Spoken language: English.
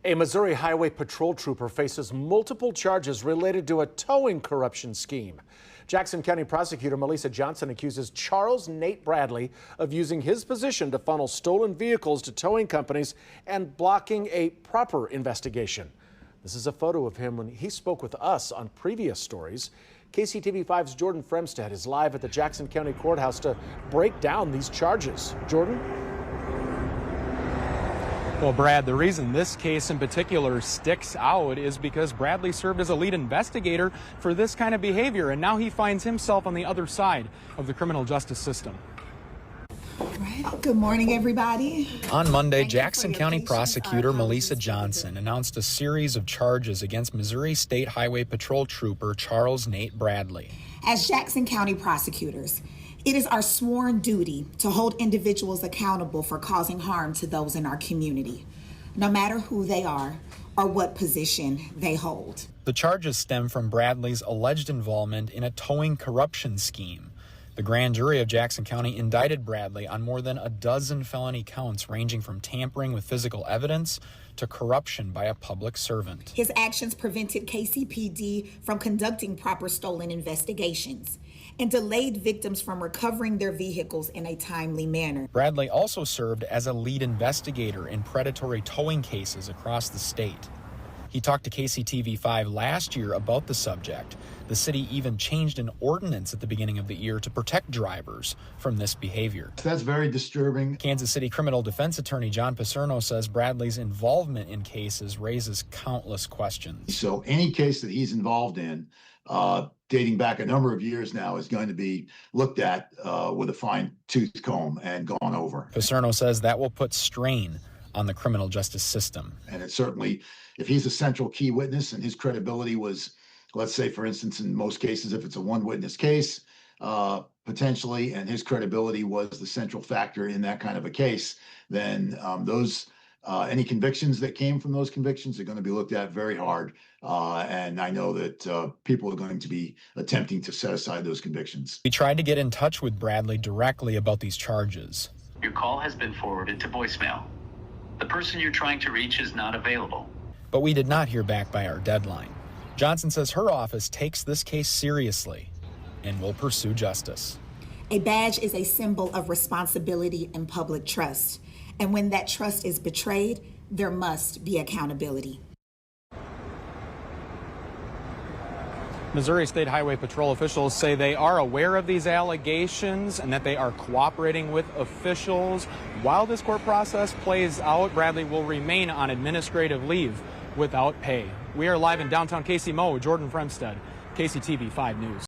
A Missouri Highway Patrol trooper faces multiple charges related to a towing corruption scheme. Jackson County prosecutor Melissa Johnson accuses Charles Nate Bradley of using his position to funnel stolen vehicles to towing companies and blocking a proper investigation. This is a photo of him when he spoke with us on previous stories. KCTV5's Jordan Fremstad is live at the Jackson County Courthouse to break down these charges. Jordan? Well, Brad, the reason this case in particular sticks out is because Bradley served as a lead investigator for this kind of behavior, and now he finds himself on the other side of the criminal justice system. All right. Good morning, everybody. On Monday, Jackson County prosecutor Melissa Johnson announced a series of charges against Missouri State Highway Patrol trooper Charles Nate Bradley. As Jackson County prosecutors, it is our sworn duty to hold individuals accountable for causing harm to those in our community, no matter who they are or what position they hold. The charges stem from Bradley's alleged involvement in a towing corruption scheme. The grand jury of Jackson County indicted Bradley on more than a dozen felony counts ranging from tampering with physical evidence to corruption by a public servant. His actions prevented KCPD from conducting proper stolen investigations and delayed victims from recovering their vehicles in a timely manner. Bradley also served as a lead investigator in predatory towing cases across the state. He talked to KCTV5 last year about the subject. The city even changed an ordinance at the beginning of the year to protect drivers from this behavior. That's very disturbing. Kansas City criminal defense attorney John Picerno says Bradley's involvement in cases raises countless questions. So any case that he's involved in, dating back a number of years now, is going to be looked at with a fine-tooth comb and gone over. Picerno says that will put strain on the criminal justice system. And it certainly, if he's a central key witness and his credibility was, let's say, for instance, in most cases, if it's a one-witness case, potentially, and his credibility was the central factor in that kind of a case, then any convictions that came from those convictions are going to be looked at very hard. And I know that people are going to be attempting to set aside those convictions. We tried to get in touch with Bradley directly about these charges. Your call has been forwarded to voicemail. The person you're trying to reach is not available. But we did not hear back by our deadline. Johnson says her office takes this case seriously and will pursue justice. A badge is a symbol of responsibility and public trust. And when that trust is betrayed, there must be accountability. Missouri State Highway Patrol officials say they are aware of these allegations and that they are cooperating with officials. While this court process plays out, Bradley will remain on administrative leave without pay. We are live in downtown KC Mo. Jordan Fremstad, KCTV 5 News.